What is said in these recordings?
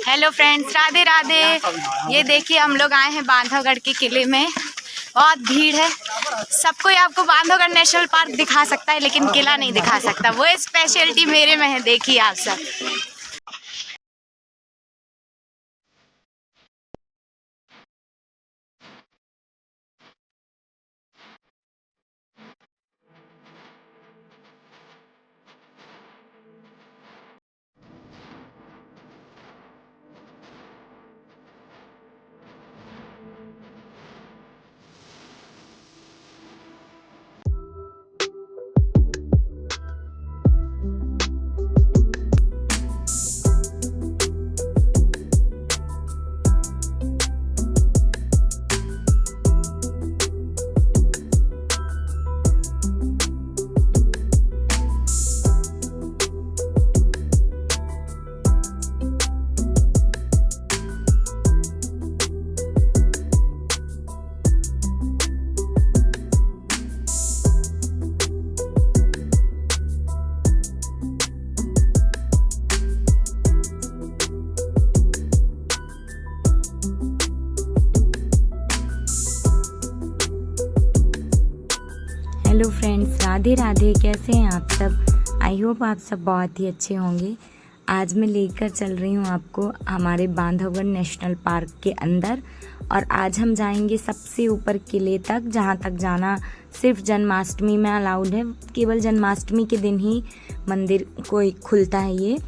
Hello friends, Radhe Radhe. ये देखिए हम लोग आए हैं बांधवगढ़ के किले में। बहुत भीड़ है। सब कोई आपको बांधवगढ़ नेशनल पार्क दिखा सकता है लेकिन किला नहीं दिखा सकता। वो स्पेशलिटी मेरे में है। देखिए आप सब। Hello friends, Radhe Radhe. कैसे हैं आप सब? आई होप आप सब बहुत ही अच्छे होंगे। आज मैं लेकर चल रही हूँ आपको हमारे बांधवगढ़ नेशनल पार्क के अंदर। और आज हम जाएंगे सबसे ऊपर किले तक, जहाँ तक जाना सिर्फ जन्माष्टमी में अलाउड है। केवल जन्माष्टमी के दिन ही मंदिर को खुलता है ये,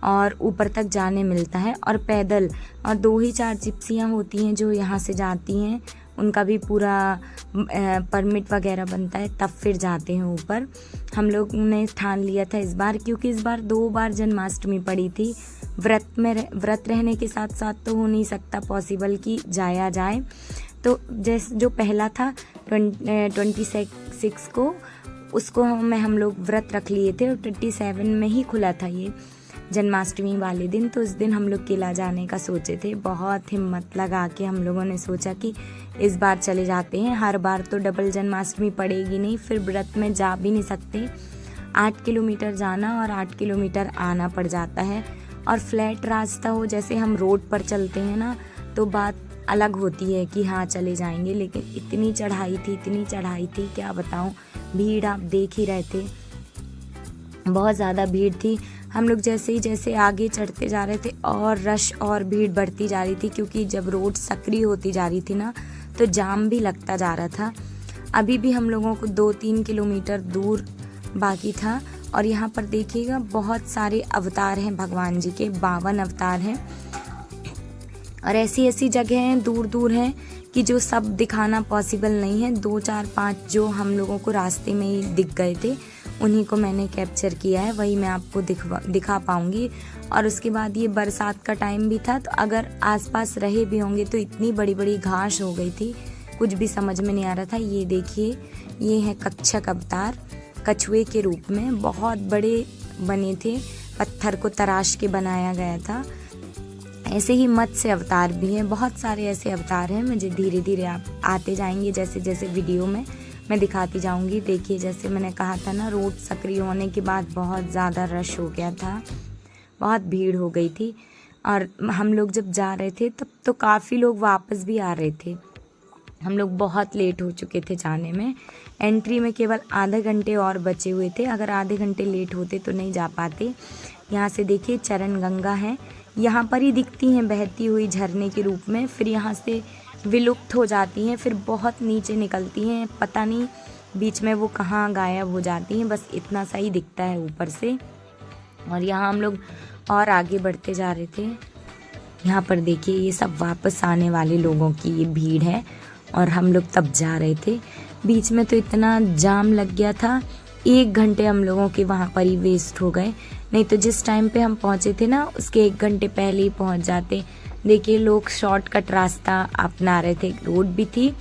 और ऊपर तक जाने मिलता है और पैदल। और 2 ही 4 जिप्सियाँ होती हैं जो यहाँ से जाती हैं, उनका भी पूरा परमिट वगैरह बनता है, तब फिर जाते हैं ऊपर। हम लोग ने ठान लिया था इस बार, क्योंकि इस बार 2 बार जन्माष्टमी पड़ी थी। व्रत रहने के साथ साथ तो हो नहीं सकता पॉसिबल कि जाया जाए। तो जैसे जो पहला था 26 को, उसको हम लोग व्रत रख लिए थे और 27 में ही खुला था ये जन्माष्टमी वाले दिन। तो उस दिन हम लोग किला जाने का सोचे थे। बहुत हिम्मत लगा के हम लोगों ने सोचा कि इस बार चले जाते हैं। हर बार तो डबल जन्माष्टमी पड़ेगी नहीं, फिर व्रत में जा भी नहीं सकते। 8 किलोमीटर जाना और 8 किलोमीटर आना पड़ जाता है। और फ्लैट रास्ता हो, जैसे हम रोड पर चलते हैं ना, तो बात अलग होती है कि हाँ चले जाएंगे। लेकिन इतनी चढ़ाई थी क्या बताऊँ। भीड़ आप देख ही रहे थे, बहुत ज़्यादा भीड़ थी। हम लोग जैसे आगे चढ़ते जा रहे थे और रश और भीड़ बढ़ती जा रही थी, क्योंकि जब रोड सक्रिय होती जा रही थी ना, तो जाम भी लगता जा रहा था। अभी भी हम लोगों को 2-3 किलोमीटर दूर बाकी था। और यहाँ पर देखिएगा बहुत सारे अवतार हैं भगवान जी के, 52 अवतार हैं। और ऐसी जगह हैं, दूर दूर हैं, कि जो सब दिखाना पॉसिबल नहीं है। 2, 4, 5 जो हम लोगों को रास्ते में ही दिख गए थे, उन्हीं को मैंने कैप्चर किया है, वही मैं आपको दिखा पाऊँगी। और उसके बाद ये बरसात का टाइम भी था, तो अगर आसपास रहे भी होंगे तो इतनी बड़ी बड़ी घास हो गई थी, कुछ भी समझ में नहीं आ रहा था। ये देखिए, ये है कच्छप अवतार, कछुए के रूप में बहुत बड़े बने थे, पत्थर को तराश के बनाया गया था। ऐसे ही मत्स्य अवतार भी हैं, बहुत सारे ऐसे अवतार हैं। मुझे धीरे धीरे आप आते जाएंगे, जैसे जैसे वीडियो में मैं दिखाती जाऊंगी। देखिए, जैसे मैंने कहा था ना, रोड सक्रिय होने के बाद बहुत ज़्यादा रश हो गया था, बहुत भीड़ हो गई थी। और हम लोग जब जा रहे थे तब तो काफ़ी लोग वापस भी आ रहे थे। हम लोग बहुत लेट हो चुके थे जाने में। एंट्री में केवल आधे घंटे और बचे हुए थे। अगर आधे घंटे लेट होते तो नहीं जा पाते। यहाँ से देखिए चरण गंगा है, यहाँ पर ही दिखती हैं बहती हुई झरने के रूप में, फिर यहाँ से विलुप्त हो जाती हैं, फिर बहुत नीचे निकलती हैं, पता नहीं बीच में वो कहाँ गायब हो जाती हैं। बस इतना सा ही दिखता है ऊपर से। और यहाँ हम लोग और आगे बढ़ते जा रहे थे। यहाँ पर देखिए, ये सब वापस आने वाले लोगों की ये भीड़ है, और हम लोग तब जा रहे थे। बीच में तो इतना जाम लग गया था, 1 घंटे हम लोगों के वहाँ पर ही वेस्ट हो गए। नहीं तो जिस टाइम पे हम पहुँचे थे ना, उसके 1 घंटे पहले ही पहुँच जाते। देखिए, लोग शॉर्टकट रास्ता अपना रहे थे, रोड भी थी।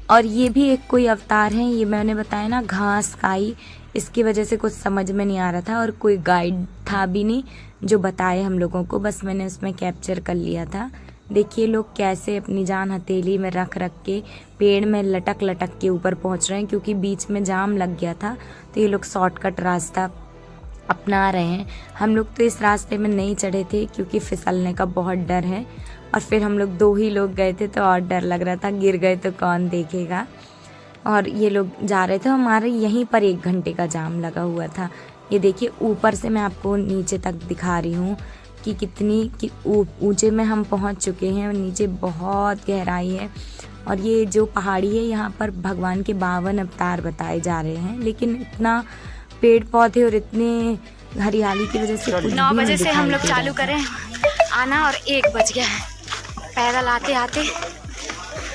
और ये भी एक कोई अवतार हैं, ये मैंने बताया ना, घास खाई, इसकी वजह से कुछ समझ में नहीं आ रहा था। और कोई गाइड था भी नहीं जो बताए हम लोगों को, बस मैंने उसमें कैप्चर कर लिया था। देखिए लोग कैसे अपनी जान हथेली में रख के पेड़ में लटक के ऊपर पहुंच रहे हैं, क्योंकि बीच में जाम लग गया था। तो ये लोग शॉर्टकट रास्ता अपना रहे हैं। हम लोग तो इस रास्ते में नहीं चढ़े थे क्योंकि फिसलने का बहुत डर है, और फिर हम लोग 2 ही लोग गए थे तो और डर लग रहा था, गिर गए तो कौन देखेगा। और ये लोग जा रहे थे, हमारे यहीं पर 1 घंटे का जाम लगा हुआ था। ये देखिए ऊपर से मैं आपको नीचे तक दिखा रही हूँ कि कितनी ऊंचे में हम पहुँच चुके हैं। नीचे बहुत गहराई है, और ये जो पहाड़ी है यहाँ पर भगवान के 52 अवतार बताए जा रहे हैं, लेकिन इतना पेड़ पौधे और इतने हरियाली की वजह से कुछ भी 9 बजे नहीं से हम लोग दिखाई दे चालू करें आना, और 1 बज गया है। पैदल आते आते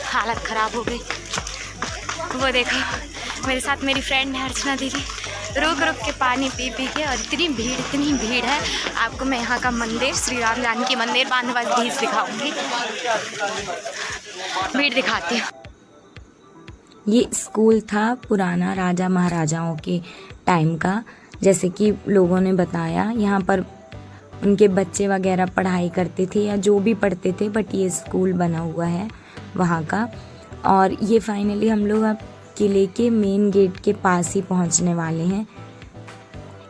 हालत ख़राब हो गई। वो देखो मेरे साथ मेरी फ्रेंड है अर्चना दीदी, रुक रुक के पानी पी पी के, और इतनी भीड़ है। आपको मैं यहाँ का मंदिर, श्री राम जानकी मंदिर बांधवाधीश दिखाऊंगी, भीड़ दिखाती हूँ। ये स्कूल था पुराना राजा महाराजाओं के टाइम का, जैसे कि लोगों ने बताया। यहाँ पर उनके बच्चे वगैरह पढ़ाई करते थे या जो भी पढ़ते थे, बट ये स्कूल बना हुआ है वहाँ का। और ये फाइनली हम लोग अब किले के मेन गेट के पास ही पहुँचने वाले हैं।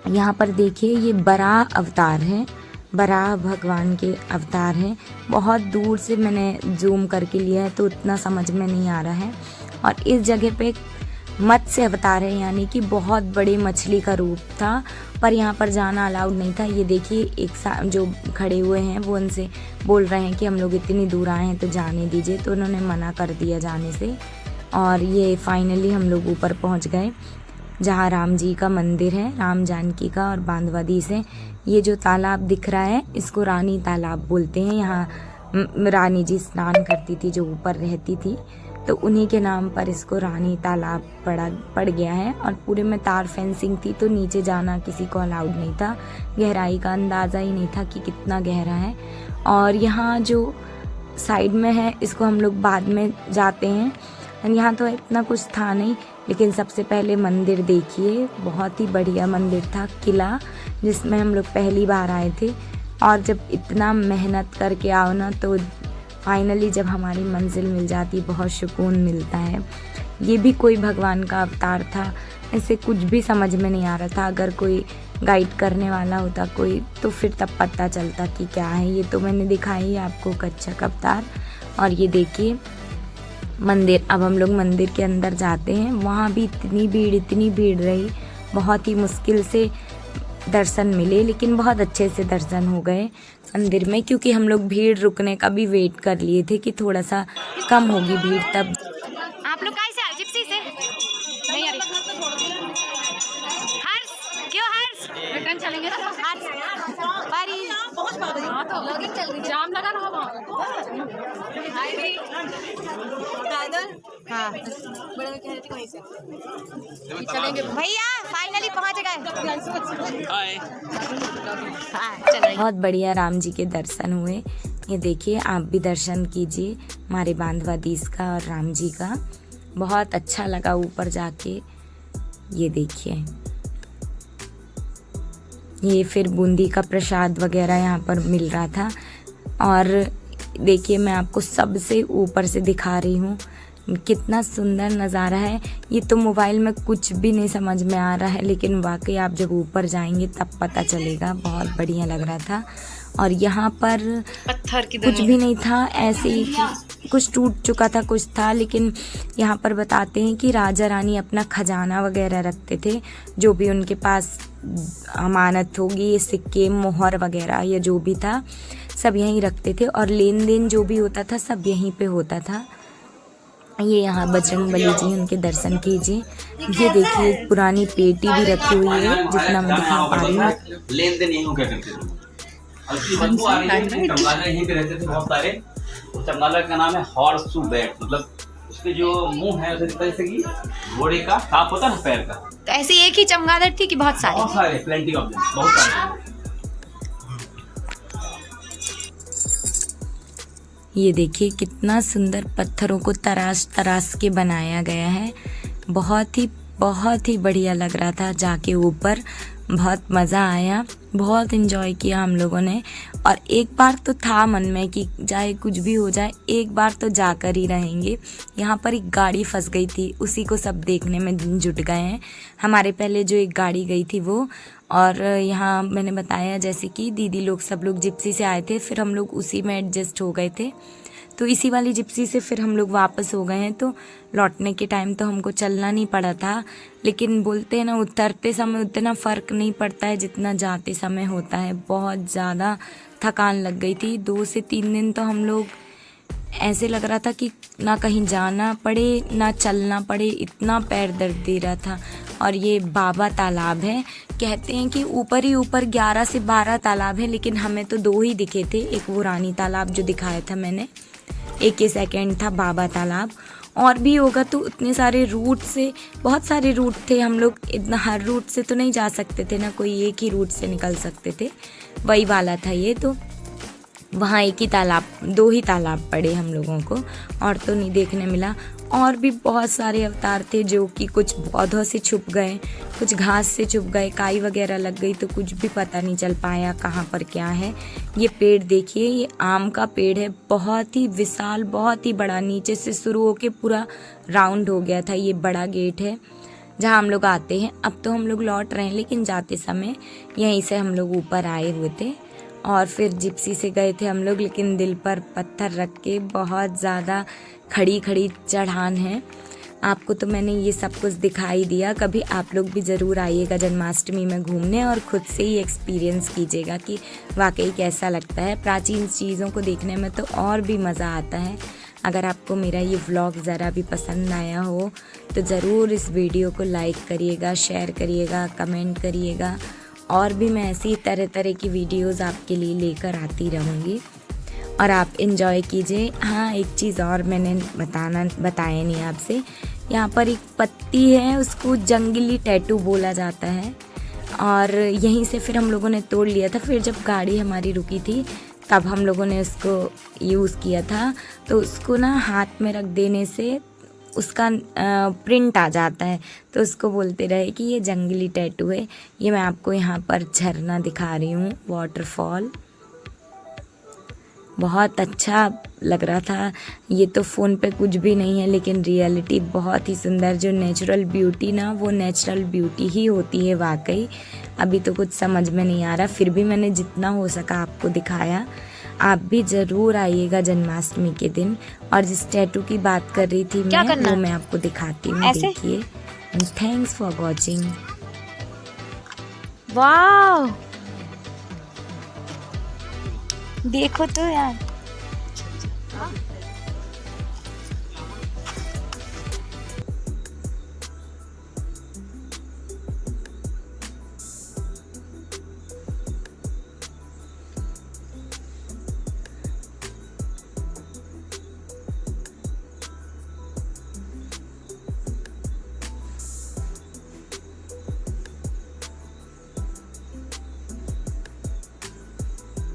यहाँ पर देखिए ये बराह अवतार है, बराह भगवान के अवतार हैं। बहुत दूर से मैंने जूम करके लिया है तो उतना समझ में नहीं आ रहा है। और इस जगह पे मत्स्य अवतार है, यानी कि बहुत बड़ी मछली का रूप था, पर यहाँ पर जाना अलाउड नहीं था। ये देखिए एक जो खड़े हुए हैं वो उनसे बोल रहे हैं कि हम लोग इतनी दूर आए हैं तो जाने दीजिए, तो उन्होंने मना कर दिया जाने से। और ये फाइनली हम लोग ऊपर पहुँच गए जहाँ राम जी का मंदिर है, राम जानकी का, और बांधवाधीश है। ये जो तालाब दिख रहा है इसको रानी तालाब बोलते हैं। यहाँ रानी जी स्नान करती थी जो ऊपर रहती थी, तो उन्हीं के नाम पर इसको रानी तालाब पड़ गया है। और पूरे में तार फेंसिंग थी तो नीचे जाना किसी को अलाउड नहीं था, गहराई का अंदाज़ा ही नहीं था कि कितना गहरा है। और यहाँ जो साइड में है इसको हम लोग बाद में जाते हैं, यहाँ तो इतना कुछ था नहीं। लेकिन सबसे पहले मंदिर देखिए, बहुत ही बढ़िया मंदिर था, किला, जिसमें हम लोग पहली बार आए थे। और जब इतना मेहनत करके आओ ना तो फाइनली जब हमारी मंजिल मिल जाती बहुत सुकून मिलता है। ये भी कोई भगवान का अवतार था, ऐसे कुछ भी समझ में नहीं आ रहा था। अगर कोई गाइड करने वाला होता कोई तो फिर तब पता चलता कि क्या है। ये तो मैंने दिखाई आपको कच्छप अवतार। और ये देखिए मंदिर, अब हम लोग मंदिर के अंदर जाते हैं। वहाँ भी इतनी भीड़ रही, बहुत ही मुश्किल से दर्शन मिले, लेकिन बहुत अच्छे से दर्शन हो गए मंदिर में, क्योंकि हम लोग भीड़ रुकने का भी वेट कर लिए थे कि थोड़ा सा कम होगी भीड़ तब। आप लोग कैसे आए? जिप्सी से नहीं आ रही? हर्ष क्यों? हर्ष रिटर्न चलेंगे ना? हर्ष बारी तो लॉगिंग चल रही, जाम लगा रहा वहाँ। हाँ बड़े में कह रहे थे वहीं से चलेंगे भैया, फाइनली पहुँच गए। बहुत बढ़िया राम जी के दर्शन हुए। ये देखिए आप भी दर्शन कीजिए हमारे बांधवाधीश का और राम जी का, बहुत अच्छा लगा ऊपर जाके। ये देखिए ये फिर बूंदी का प्रसाद वगैरह यहाँ पर मिल रहा था। और देखिए मैं आपको सबसे ऊपर से दिखा रही हूँ, कितना सुंदर नज़ारा है। ये तो मोबाइल में कुछ भी नहीं समझ में आ रहा है, लेकिन वाकई आप जब ऊपर जाएंगे तब पता चलेगा। बहुत बढ़िया लग रहा था। और यहाँ पर पत्थर की कुछ भी नहीं था, ऐसे ही कुछ टूट चुका था, कुछ था। लेकिन यहाँ पर बताते हैं कि राजा रानी अपना खजाना वगैरह रखते थे, जो भी उनके पास अमानत होगी, सिक्के मोहर वगैरह या जो भी था सब यहीं रखते थे। और लेन देन जो भी होता था सब यहीं पे होता था। ये यहाँ बजरंगबली जी, उनके दर्शन कीजिए। ये देखिए पुरानी पेटी भी रखी हुई है, जितना मैं दिखा पा रही हूँ। लेन देन यहीं क्या करते थे, चमगादड़ यहीं पे रहते थे बहुत सारे। चमगादड़ का नाम है हॉर्सशू बैट, मतलब उसके जो मुंह है उसे जैसे कि घोड़े का सांप होता है ना पैर का, तो ऐसी एक ही चमगादड़ थी कि बहुत सारे? प्लेंटी ऑफ देम, बहुत सारे। ये देखिए कितना सुंदर पत्थरों को तराश तराश के बनाया गया है। बहुत ही बढ़िया लग रहा था जाके ऊपर, बहुत मज़ा आया, बहुत इन्जॉय किया हम लोगों ने। और एक बार तो था मन में कि चाहे कुछ भी हो जाए एक बार तो जाकर ही रहेंगे। यहाँ पर एक गाड़ी फंस गई थी, उसी को सब देखने में जुट गए हैं। हमारे पहले जो एक गाड़ी गई थी वो, और यहाँ मैंने बताया जैसे कि दीदी लोग सब लोग जिप्सी से आए थे, फिर हम लोग उसी में एडजस्ट हो गए थे, तो इसी वाली जिप्सी से फिर हम लोग वापस हो गए हैं। तो लौटने के टाइम तो हमको चलना नहीं पड़ा था, लेकिन बोलते हैं ना उतरते समय उतना फ़र्क नहीं पड़ता है जितना जाते समय होता है। बहुत ज़्यादा थकान लग गई थी। 2 से 3 दिन तो हम लोग ऐसे लग रहा था कि ना कहीं जाना पड़े ना चलना पड़े, इतना पैर दर्द दे रहा था। और ये बाबा तालाब है, कहते हैं कि ऊपर ही ऊपर 11 से 12 तालाब है, लेकिन हमें तो 2 ही दिखे थे। एक वो रानी तालाब जो दिखाया था मैंने, एक ये सेकंड था बाबा तालाब। और भी होगा तो उतने सारे रूट से, बहुत सारे रूट थे, हम लोग इतना हर रूट से तो नहीं जा सकते थे ना, कोई एक ही रूट से निकल सकते थे, वही वाला था ये। तो वहाँ एक ही तालाब, 2 ही तालाब पड़े हम लोगों को, और तो नहीं देखने मिला। और भी बहुत सारे अवतार थे जो कि कुछ पौधों से छुप गए, कुछ घास से छुप गए, काई वगैरह लग गई तो कुछ भी पता नहीं चल पाया कहाँ पर क्या है। ये पेड़ देखिए, ये आम का पेड़ है, बहुत ही विशाल, बहुत ही बड़ा, नीचे से शुरू होके पूरा राउंड हो गया था। ये बड़ा गेट है जहाँ हम लोग आते हैं। अब तो हम लोग लौट रहे हैं, लेकिन जाते समय यहीं से हम लोग ऊपर आए हुए थे और फिर जिप्सी से गए थे हम लोग, लेकिन दिल पर पत्थर रख के, बहुत ज़्यादा खड़ी खड़ी चढ़ान है। आपको तो मैंने ये सब कुछ दिखाई दिया, कभी आप लोग भी ज़रूर आइएगा जन्माष्टमी में घूमने और ख़ुद से ही एक्सपीरियंस कीजिएगा कि वाकई कैसा लगता है। प्राचीन चीज़ों को देखने में तो और भी मज़ा आता है। अगर आपको मेरा ये व्लॉग ज़रा भी पसंद आया हो तो ज़रूर इस वीडियो को लाइक करिएगा, शेयर करिएगा, कमेंट करिएगा, और भी मैं ऐसी तरह तरह की वीडियोस आपके लिए लेकर आती रहूँगी और आप इन्जॉय कीजिए। हाँ, एक चीज़ और मैंने बताया नहीं आपसे, यहाँ पर एक पत्ती है, उसको जंगली टैटू बोला जाता है, और यहीं से फिर हम लोगों ने तोड़ लिया था। फिर जब गाड़ी हमारी रुकी थी तब हम लोगों ने उसको यूज़ किया था, तो उसको ना हाथ में रख देने से उसका प्रिंट आ जाता है, तो उसको बोलते रहे कि ये जंगली टैटू है। ये मैं आपको यहाँ पर झरना दिखा रही हूँ, वाटरफॉल, बहुत अच्छा लग रहा था। ये तो फ़ोन पे कुछ भी नहीं है, लेकिन रियलिटी बहुत ही सुंदर, जो नेचुरल ब्यूटी ना, वो नेचुरल ब्यूटी ही होती है वाकई। अभी तो कुछ समझ में नहीं आ रहा, फिर भी मैंने जितना हो सका आपको दिखाया। आप भी ज़रूर आइएगा जन्माष्टमी के दिन। और जिस टैटू की बात कर रही थी मैं, वो मैं आपको दिखाती हूँ, देखिए। And thanks for watching. वाह, देखो तो यार।